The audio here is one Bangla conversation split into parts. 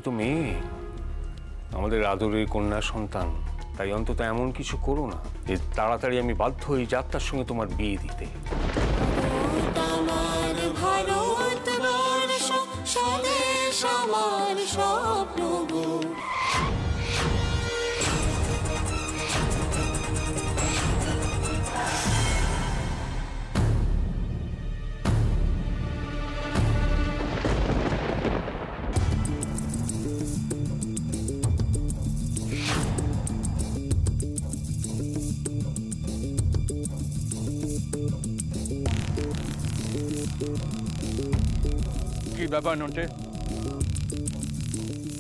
তো মেয়ে, আমাদের আদরের কন্যা সন্তান, তাই অন্তত এমন কিছু করো না যে তাড়াতাড়ি আমি বাধ্য হই যাত্রার সঙ্গে তোমার বিয়ে দিতে। কি ব্যাপার নন্টে?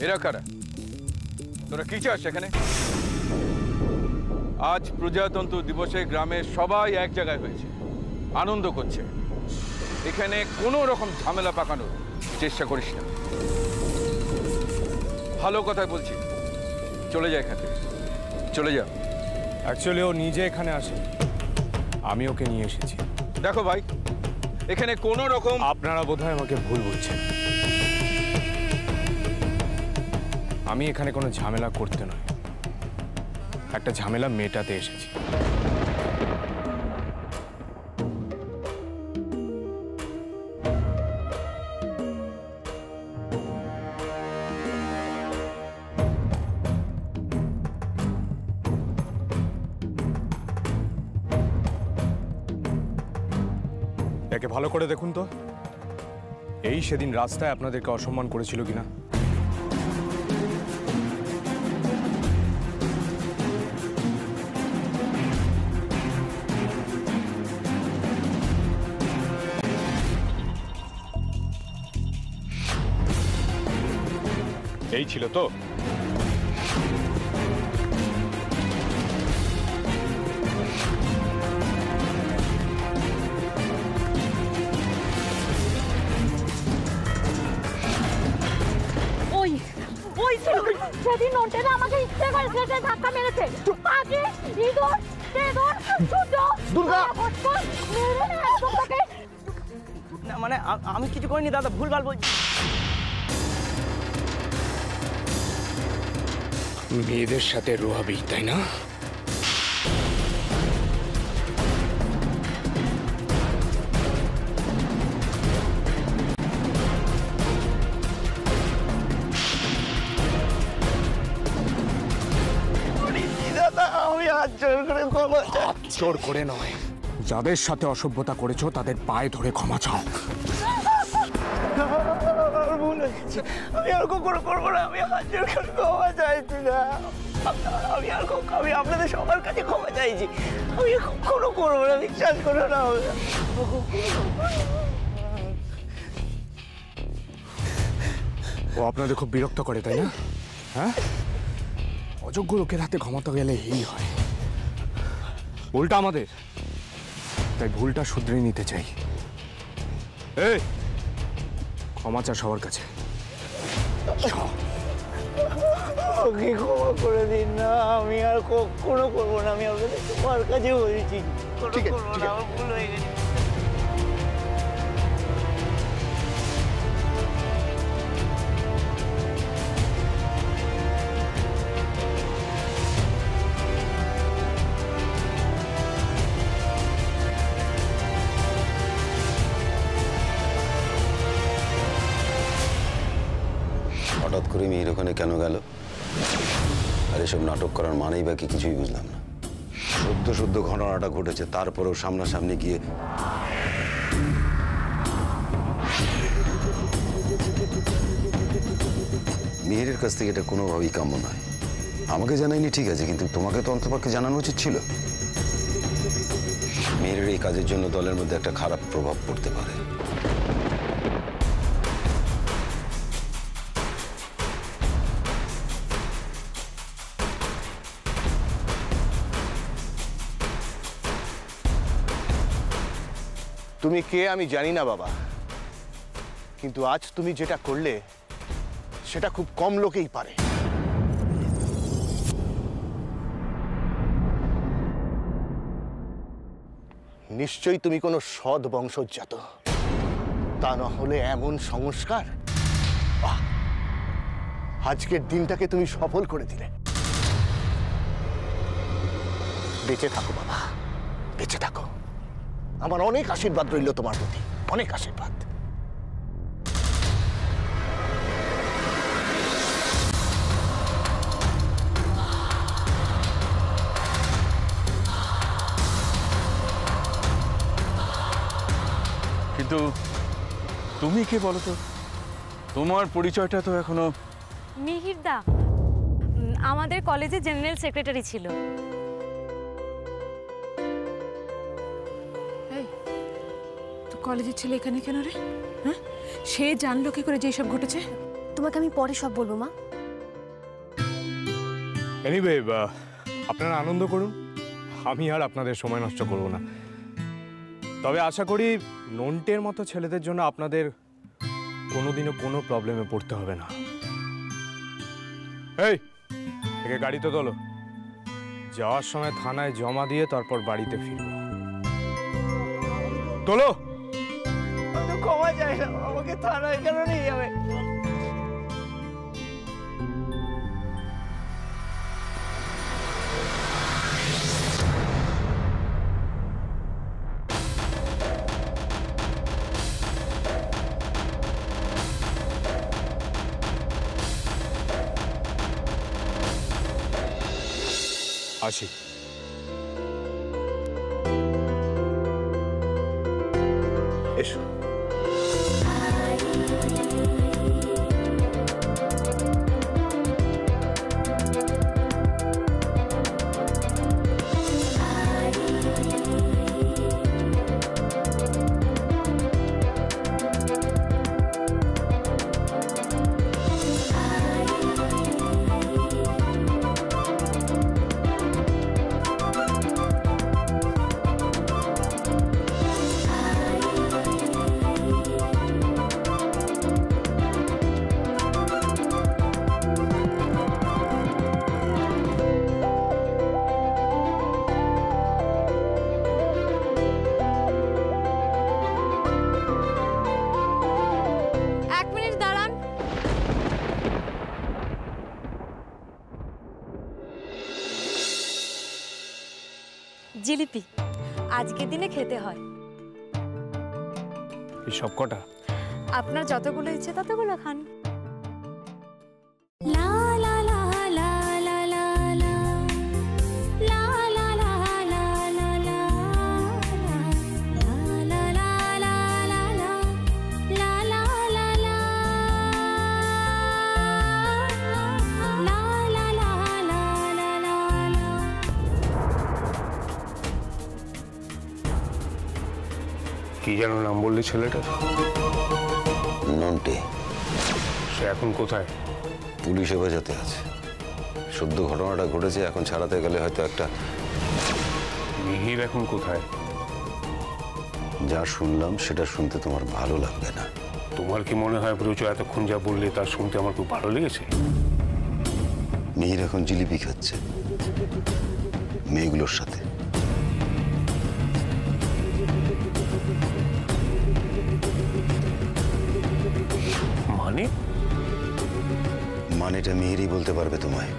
এরা কারা? তোরা কি চাস এখানে? আজ প্রজাতন্ত্র দিবসে গ্রামের সবাই এক জায়গায় হয়েছে, আনন্দ করছে। এখানে কোনো রকম ঝামেলা পাকানোর চেষ্টা করিস না। ভালো কথা বলছি, চলে যা এখান থেকে, চলে যা। অ্যাকচুয়ালি ও নিজে এখানে আসে, আমি ওকে নিয়ে এসেছি। দেখো ভাই, এখানে কোনো রকম... আপনারা বোধহয় আমাকে ভুল বুঝছেন। আমি এখানে কোনো ঝামেলা করতে নয়, একটা ঝামেলা মেটাতে এসেছি। একে ভালো করে দেখুন তো, এই সেদিন রাস্তায় আপনাদেরকে অসম্মান করেছিল কিনা। এই ছিল তো? সেদিন নন্টেরা আমাকে ইচ্ছে করে সেটা ধাক্কা মেরেছে। আগে ইঁদুর, তেঁদুর, ছুটো, দুর্গা না মানে আমি কিছু করিনি দাদা, ভুলভাল বলছি। মেয়েদের সাথে রোহাবি, তাই না? আমি হাত জোর করে নয়, যাদের সাথে অসভ্যতা করেছো তাদের পায়ে ধরে ক্ষমা চাও। ভুল হয়ে গেছে, আমি আর কখনো করবো না। আমি হাত জোর করে ক্ষমা চাইছি না। আমি আপনাদের সবার কাছে ক্ষমা চাইছি। আমি কখনো করবো না, বিশ্বাস করো না। ও আপনাদের খুব বিরক্ত করে, তাই না? হ্যাঁ, অযোগ্য লোকের হাতে ক্ষমতা গেলে এই হয়। ভুলটা আমাদের, তাই ভুলটা শুধরে নিতে চাই। এই ক্ষমা চা সবার কাছে। ওকে ক্ষমা করে দিন না, আমি আর কখনো করবো না। আমি আপনাদের সবার কাছে বলছি, ঠিক আছে, আমার ভুল হয়ে গেছে। হঠাৎ করে মেয়ের ওখানে কেন গেল, আর এসব নাটক করার মানেই বাকি কিছুই বুঝলাম না। সদ্য ঘটনাটা ঘটেছে, তারপরেও সামনাসামনি গিয়ে মেহেরের কাছ থেকে এটা কোনোভাবেই কাম্য নয়। আমাকে জানাইনি ঠিক আছে, কিন্তু তোমাকে তো অন্তপক্ষে জানানো উচিত ছিল। মেহেরের এই কাজের জন্য দলের মধ্যে একটা খারাপ প্রভাব পড়তে পারে। তুমি কে আমি জানি না বাবা, কিন্তু আজ তুমি যেটা করলে সেটা খুব কম লোকেই পারে। নিশ্চয়ই তুমি কোনো সৎ বংশজাত, তা না হলে এমন সংস্কার। আজকের দিনটাকে তুমি সফল করে দিলে। বেঁচে থাকো বাবা, বেঁচে থাকো। আমার অনেক আশীর্বাদ রইল তোমার প্রতি, অনেক আশীর্বাদ। কিন্তু তুমি কে বলো তো? তোমার পরিচয়টা তো এখনো। মিহিরদা আমাদের কলেজে জেনারেল সেক্রেটারি ছিল। তো কলেজের ছেলে এখানে কেন রে? হ্যাঁ, সে জানলো কি করে যে এসব ঘটেছে? তোমাকে আমি পরে সব বলবো মা। এনিওয়ে, আপনারা আনন্দ করুন, আমি আর আপনাদের সময় নষ্ট করব না। তবে আশা করি নন্টের মতো ছেলেদের জন্য আপনাদের কোনোদিনও কোনো প্রবলেমে পড়তে হবে না। এই একে গাড়িতে তোলো, যাওয়ার সময় থানায় জমা দিয়ে তারপর বাড়িতে ফিরব। তোলো। ক্ষমা চাই না, আমাকে থানায় কেন নিয়ে যাবে? আসি। এসো। জিলিপি আজকের দিনে খেতে হয়। এই সব কটা? আপনার যতগুলো ইচ্ছে ততগুলো খান। কি যেন নাম বললি ছেলেটার? নন্টে। সে এখন কোথায়? পুলিশ হেফাজতে আছে। সদ্য ঘটনাটা ঘটেছে, এখন ছাড়াতে গেলে হয়তো একটা। মিহির এখন কোথায়? যা শুনলাম সেটা শুনতে তোমার ভালো লাগবে না। তোমার কি মনে হয় প্রচুর এতক্ষণ যা বললে তা শুনতে আমার খুব ভালো লেগেছে? মিহির এখন জিলিপি খাচ্ছে মেয়েগুলোর সাথে। মানে? মানেটা মিহিরই বলতে পারবে তোমায়।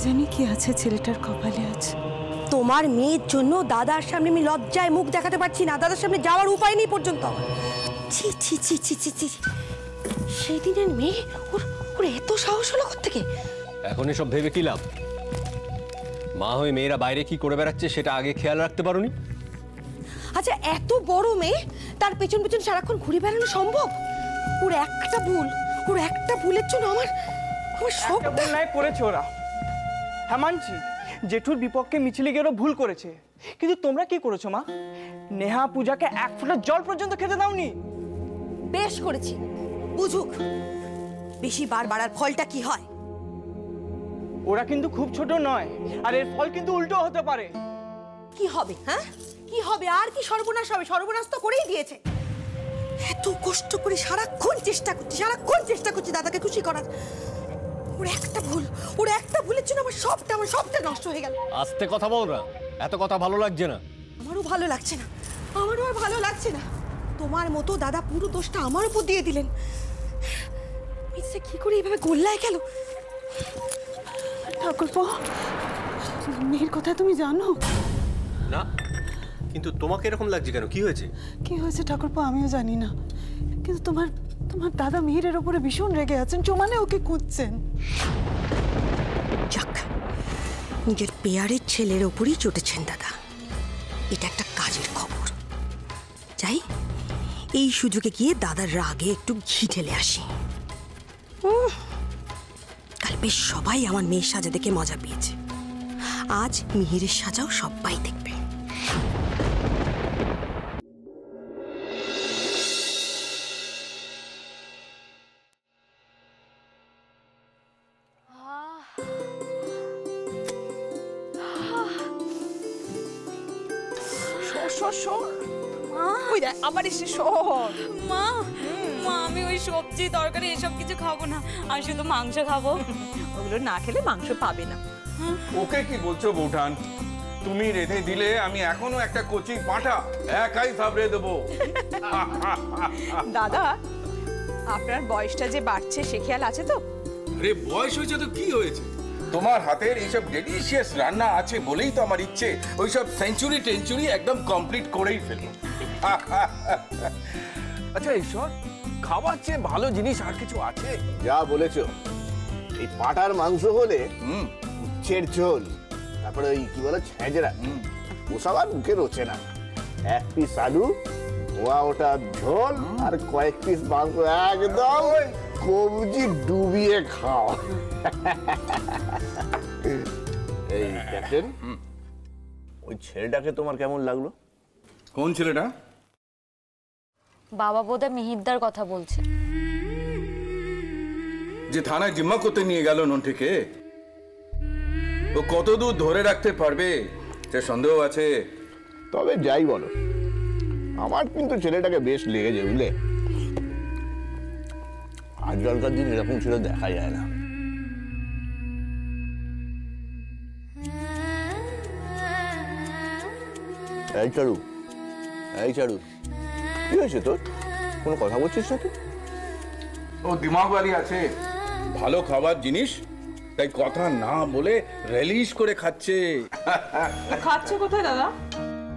জানি কি আছে ছেলেটার কপালে আছে। তোমার মেয়ের জন্য দাদার সামনে আমি লজ্জায় মুখ দেখাতে পারছি না, দাদার সামনে যাওয়ার উপায় নেই পর্যন্ত। ছি ছি ছি ছি ছি ছি। সেই দিনের মেয়ে, ওর ওর এত সাহস হলো কোত্থেকে? এখন এসব ভেবে কি লাভ? মা হয়ে মেয়েরা বাইরে কি করে বেড়াচ্ছে সেটা আগে খেয়াল রাখতে পারোনি? আচ্ছা, এত বড় মেয়ে, তার পেছন পেছন সারাক্ষণ ঘুরে বেড়ানো সম্ভব? ওর একটা ভুলের জন্য আমার সবটা ভুল নাই করেছে ওরা। হ্যাঁ মানছি, জেঠুর বিপক্ষে মিছিলে গিয়ে ওরা ভুল করেছে, কিন্তু তোমরা কি করেছো মা? নেহা পূজাকে এক ফোঁটা জল পর্যন্ত খেতে দাওনি। বেশ করেছি, বুঝুক বেশি বার বাড়ার ফলটা কি হয়। ওরা কিন্তু খুব ছোট নয়, আর এর ফল কিন্তু উল্টো হতে পারে। কি হবে? হ্যাঁ, কি হবে? আর কি সর্বনাশ হবে? সর্বনাশ তো করেই দিয়েছে। এত কষ্ট করে সারাক্ষণ চেষ্টা করছি দাদাকে খুশি করার। ওর একটা ভুলের জন্য আমার সবটা নষ্ট হয়ে গেল। আস্তে কথা বল না, এত কথা ভালো লাগছে না। আমারও ভালো লাগছে না। তোমার মতো দাদা পুরো দোষটা আমার উপর দিয়ে দিলেন। মিথ্যে কি করে এইভাবে গোল্লায় গেল? ঠাকুরপো, মেয়ের কথা তুমি জানো না, কিন্তু তোমাকে এরকম লাগছে কেন? কি হয়েছে? কি হয়েছে ঠাকুরপো আমিও জানি না, কিন্তু তোমার দাদা মেহেরের ওপরে ভীষণ রেগে আছেন, চোমানে ওকে খুঁজছেন। যাক, নিজের পেয়ারের ছেলের ওপরই চটেছেন দাদা, এটা একটা কাজের খবর। যাই, এই সুযোগে গিয়ে দাদার রাগে একটু ঘি ঢেলে আসি। কাল বেশ সবাই আমার মেয়ের সাজা দেখে মজা পেয়েছে, আজ মিহিরের সাজাও সবাই দেখবে। আবার এসে শোন মা, আমি ওই সবজি তরকারি এসব কিছু খাবো না, আমি শুধু মাংস খাবো। ওগুলো না খেলে মাংস পাবে না। ওকে কি বলছো বৌঠান? তুমি রেঁধে দিলে আমি এখনো একটা কচি পাঁঠা একাই সাবড়ে দেবো। দাদা, আপনার বয়সটা যে বাড়ছে সে খেয়াল আছে তো? আরে বয়স হয়েছে তো কি হয়েছে? তোমার হাতের এইসব ডেলিশিয়াস রান্না আছে বলেই তো আমার ইচ্ছে ওইসব সেঞ্চুরি একদম কমপ্লিট করেই ফেলবো। আচ্ছা ঈশ্বর, খাবার চেয়ে ভালো জিনিস আর কিছু আছে? যা বলেছো, এই পাটার মাংস হলে উচ্ছের ঝোল, তারপরে ওই কি বলে ছেঁচড়া, ওসব আর মুখে রোচে না। এক পিস আলু, ধোয়া ওটা ঝোল, আর কয়েক পিস মাংস, একদম কবজি ডুবিয়ে খাও। এই ক্যাপ্টেন, ওই ছেলেটাকে তোমার কেমন লাগলো? কোন ছেলেটা? বাবা বোধহয় মিহিরদার কথা বলছে। যে থানায় জিম্মা করতে নিয়ে গেল নন্টেকে, ও কতদূর ধরে রাখতে পারবে সে সন্দেহ আছে। তবে যাই বলো, আমার কিন্তু ছেলেটাকে বেশ লেগেছে, বুঝলে? আজকালকার দিন এরকম ছেলে দেখা যায় না। এই চারু, কি হয়েছে তোর? কোনো কথা বলছিস না তুই? ও দিমাগ বাড়ি আছে, ভালো খাবার জিনিস তাই কথা না বলে রিলিজ করে খাচ্ছে। খাচ্ছে কোথায় দাদা?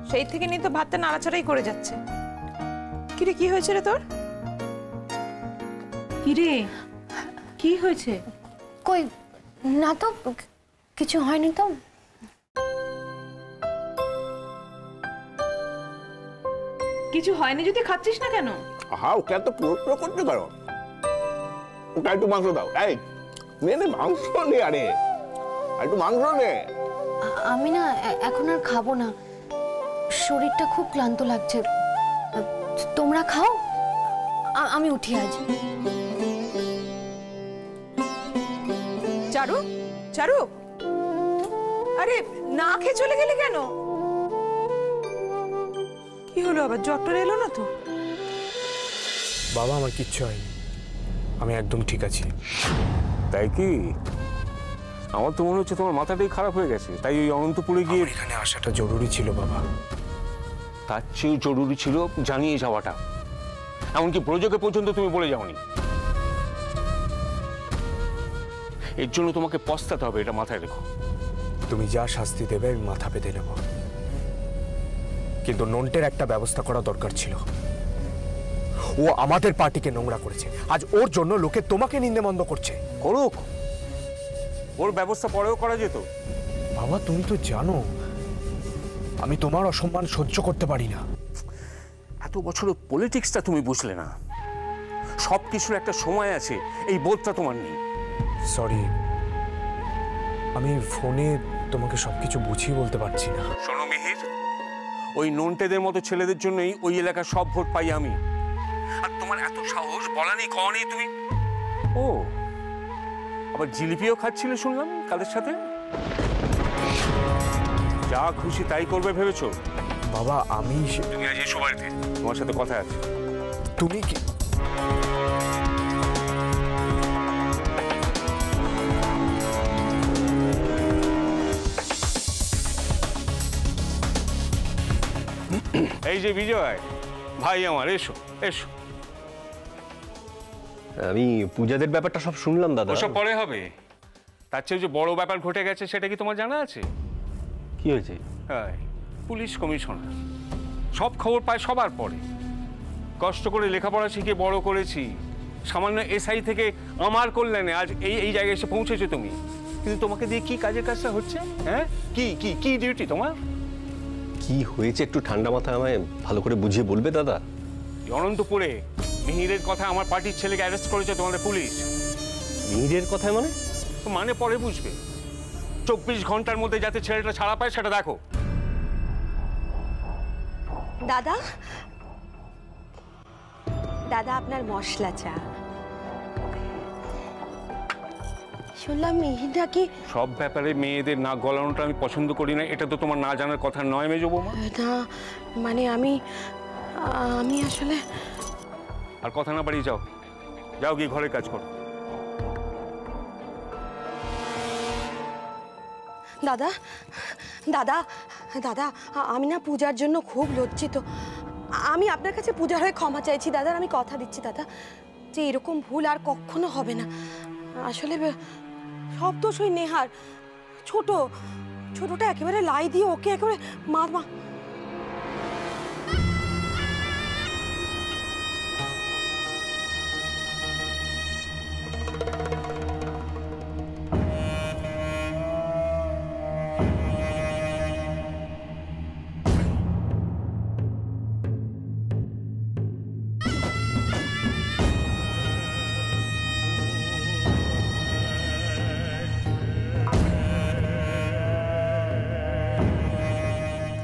সেই থেকে নিয়ে তো ভাতটা নাড়াচাড়াই করে যাচ্ছে। কিরে, কি হয়েছে রে তোর? কিরে, কি হয়েছে? কই না তো, কিছু হয়নি তো। কিছু হয়নি যদি খাচ্ছিস না কেন? হ্যাঁ, ওকে এত প্রশ্ন করতে পারো? ওটা একটু মাংস দাও। এই মেয়ে, মাংস নে, আরে একটু মাংস নে। আমি না এখন আর খাবো না, শরীরটা খুব ক্লান্ত লাগছে। তোমরা খাও, আমি উঠি আজ। চারু, আরে না খেয়ে চলে গেলে কেন? কি হলো আবার? জ্বর এলো না তো? বাবা, আমার কিচ্ছু হয়নি, আমি একদম ঠিক আছি। তাই কি? আমার তো মনে হচ্ছে তোমার মাথাটাই খারাপ হয়ে গেছে, তাই ওই অনন্তপুরে গিয়ে এখানে আসাটা জরুরি ছিল বাবা। তার চেয়েও জরুরি ছিল জানিয়ে যাওয়াটা। এমনকি প্রযোগে পর্যন্ত তুমি বলে যাওনি। এর জন্য তোমাকে পস্তাতে হবে, এটা মাথায় রেখো। তুমি যা শাস্তি দেবে আমি মাথা পেতে নেব, কিন্তু নন্টের একটা ব্যবস্থা করা দরকার ছিল। ও আমাদের পার্টিকে নোংরা করেছে, আজ ওর জন্য লোকে তোমাকে নিন্দামন্দ করছে। করুক, ওর ব্যবস্থা পরেও করা যেত। বাবা তুমি তো জানো আমি তোমার অসম্মান সহ্য করতে পারি না। এত বছরের পলিটিক্সটা তুমি বুঝলে না, সব কিছুর একটা সময় আছে, এই বোধটা তোমার নেই। সরি, আমি ফোনে তোমাকে সবকিছু বুঝিয়ে বলতে পারছি না। শোনো মিহির, ওই নন্টেদের মতো ছেলেদের জন্যই ওই এলাকার সব ভোট পাই আমি। আর তোমার এত সাহস, বলা নেই কওয়া নেই তুমি। ও আবার জিলিপিও খাচ্ছিলে শুনলাম কাদের সাথে। যা খুশি তাই করবে ভেবেছো? বাবা আমি তুমি আজ এসো বাড়িতে, তোমার সাথে কথা আছে। তুমি কি এই যে বিজয় ভাই আমার, এসো এসো। আমি পূজাদের ব্যাপারটা সব শুনলাম দাদা। ওসব পরে হবে, তার চেয়ে যে বড় ব্যাপার ঘটে গেছে সেটা কি তোমার জানা আছে? কি হয়েছে? হ্যাঁ, পুলিশ কমিশনার সব খবর পায় সবার পরে। কষ্ট করে লেখাপড়া শিখে বড় করেছি, সামান্য এসআই থেকে আমার কল্যাণে আজ এই জায়গায় এসে পৌঁছেছো তুমি। কিন্তু তোমাকে দিয়ে কি কাজের কাজটা হচ্ছে? হ্যাঁ, কি কি কি ডিউটি তোমার? কি হয়েছে একটু ঠান্ডা মাথায় আমায় ভালো করে বুঝিয়ে বলবে দাদা? অনন্তপুরে মিহিরের কথা আমার পার্টির ছেলেকে অ্যারেস্ট করেছে তোমাদের পুলিশ। মিহিরের কথায় মানে? মানে পরে বুঝবে। 24 ঘন্টার মধ্যে যাতে ছেলেটা ছাড়া পায় সেটা দেখো। দাদা, দাদা আপনার মশলা চা। শুনলাম মিহির নাকি। সব ব্যাপারে মেয়েদের নাক গলানোটা আমি পছন্দ করি না, এটা তো তোমার না জানার কথা নয় মেজো বৌমা। না মানে আমি আসলে। আর কথা না বাড়িয়ে যাও, যাও গিয়ে ঘরের কাজ করো। দাদা দাদা দাদা আমি না পূজার জন্য খুব লজ্জিত। আমি আপনার কাছে পূজার হয়ে ক্ষমা চাইছি দাদা। আমি কথা দিচ্ছি দাদা যে এরকম ভুল আর কখনো হবে না। আসলে সব দোষ ওই নেহার। ছোটটা একেবারে লাই দিয়ে ওকে একেবারে মা।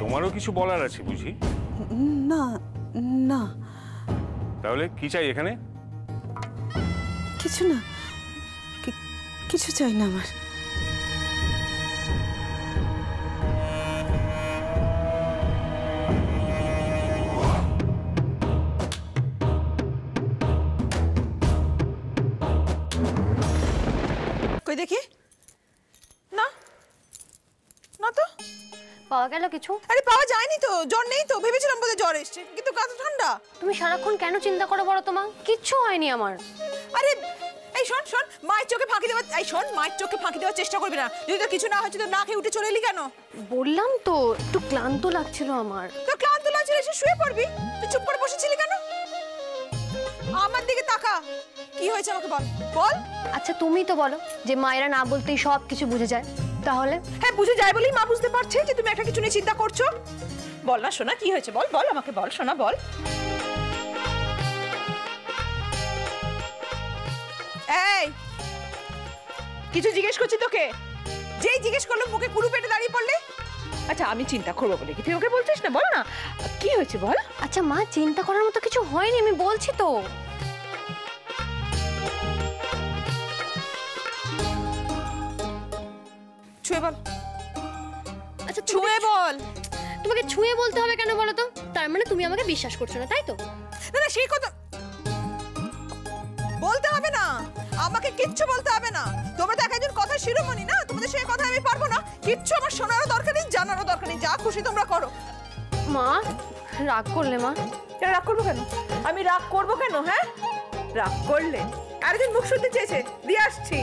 তোমারও কিছু বলার আছে বুঝি? না না, তাহলে কি চাই এখানে? কিছু না, কিছু চাই না আমার। কই দেখি। না না তো পাওয়া গেল কিছু? আরে পাওয়া যায়নি তো, জ্বর নেই তো। ভেবেছিলাম বোধহয় জ্বর এসছে, কিন্তু গা তো ঠান্ডা। তুমি সারাক্ষণ কেন চিন্তা করো বলো তো মা? কিচ্ছু হয়নি আমার। আরে এই শোন মায়ের চোখে ফাঁকি দেওয়ার মায়ের চোখে ফাঁকি দেওয়ার চেষ্টা করবি না। যদি তো কিছু না হচ্ছে তো না খেয়ে উঠে চলে এলি কেন? বললাম তো একটু ক্লান্ত লাগছিল আমার। তো ক্লান্ত লাগছিল, এসে শুয়ে পড়বি। তুই চুপ করে বসেছিলি কেন? আমার দিকে তাকা। কি হয়েছে আমাকে বল বল। আচ্ছা তুমি তো বলো যে মায়েরা না বলতেই সব কিছু বুঝে যায়, তাহলে? হ্যাঁ বুঝে যায় বলেই মা বুঝতে পারছে যে তুমি একটা কিছু নিয়ে চিন্তা করছো। বল না সোনা, কি হয়েছে বল বল আমাকে বল সোনা বল। এই কিছু জিজ্ঞেস করছি তোকে, যেই জিজ্ঞেস করলো মুখে কুড়ু পেটে দাঁড়িয়ে পড়লে। আচ্ছা আমি চিন্তা করবো বলে কি তুই ওকে বলছিস না? বল না কি হয়েছে বল। আচ্ছা মা, চিন্তা করার মতো কিছু হয়নি, আমি বলছি তো। ছুঁয়ে বল। আচ্ছা ছুঁয়ে বল। তোমাকে ছুঁয়ে বলতে হবে কেন বলো তো? তার মানে তুমি আমাকে বিশ্বাস করছো না, তাই তো? না না সেই কথা বলতে হবে না, আমাকে কিচ্ছু বলতে হবে না। তোমরা তো একজন কথা শিরোমণি না, তোমাদের সেই কথা আমি পারবো না। কিচ্ছু আমার শোনারও দরকার নেই, জানারও দরকার নেই। যা খুশি তোমরা করো। মা রাগ করলে? মা রাগ করবো কেন? আমি রাগ করবো কেন? হ্যাঁ রাগ করলে আরেকজন মুখ শুনতে চেয়েছে, দিয়ে আসছি।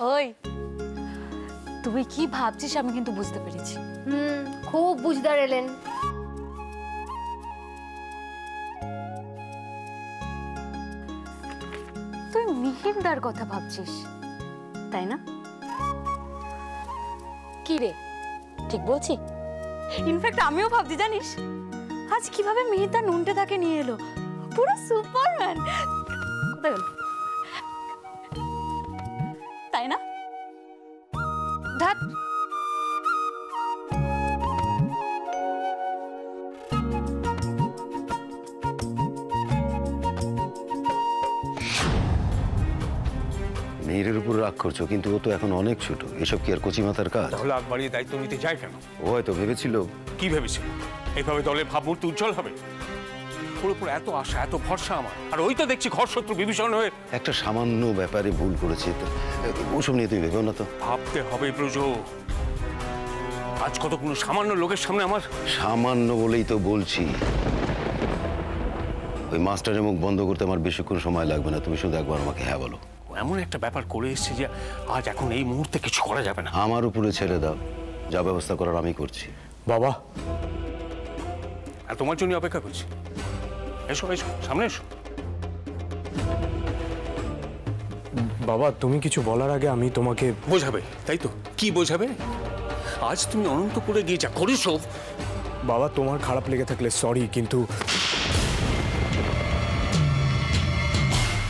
ওই তুই কি ভাবছিস আমি কিন্তু বুঝতে পেরেছি। খুব বুঝদার এলেন। তুই মিহিরদার কথা ভাবছিস তাই না? কি রে ঠিক বলছি? ইনফ্যাক্ট আমিও ভাবছি জানিস আজ কিভাবে মিহিরদার নুনটে তাকে নিয়ে এলো, পুরো সুপারম্যান। কোথায় গেল? তাই না? ধ্যাৎ, মেয়ের উপর রাগ করছো, কিন্তু ও তো এখন অনেক ছোট। এসব কি আর কচি মাথার কাজ? তাহলে আগ বাড়িয়ে দায়িত্ব নিতে যায় কেন? ও হয়তো ভেবেছিল। কি ভেবেছিল? এইভাবে দলের ভাবমূর্তি উজ্জ্বল হবে? ওর উপর এত আশা, এত ভরসা আমার, আর ওই তো দেখছি ঘর শত্রু বিভীষণ হয়ে। একটা সামান্য ব্যাপারে ভুল করেছে, ওসব নিয়ে তুমি ভেবো না তো। ভাবতে হবে ব্রজ, আজ কতগুলো সামান্য লোকের সামনে আমার। সামান্য বলেই তো বলছি। ওই মাস্টারের মুখ বন্ধ করতে আমার বেশিক্ষণ সময় লাগবে না। তুমি শুধু একবার আমাকে হ্যাঁ বলো। এমন একটা ব্যাপার করে এসেছে যে আজ এখন এই মুহূর্তে কিছু করা যাবে না। আমার উপরে ছেড়ে দাও, যা ব্যবস্থা করার আমি করছি। বাবা, আর তোমার জন্য অপেক্ষা করছি। এসো এসো, সামনে এসো। বাবা তুমি কিছু বলার আগে আমি তোমাকে বোঝাবে, তাই তো? কি বোঝাবে? আজ তুমি অনন্তপুরে গিয়ে যা করেছো। বাবা তোমার খারাপ লেগে থাকলে সরি, কিন্তু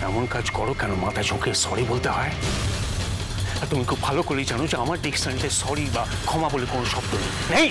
এমন কাজ করো কেন? মাথা ঝোঁকে সরি বলতে হয়? আর তুমি খুব ভালো করেই জানো যে আমার ডিকশনারিতে সরি বা ক্ষমা বলে কোনো শব্দ নেই।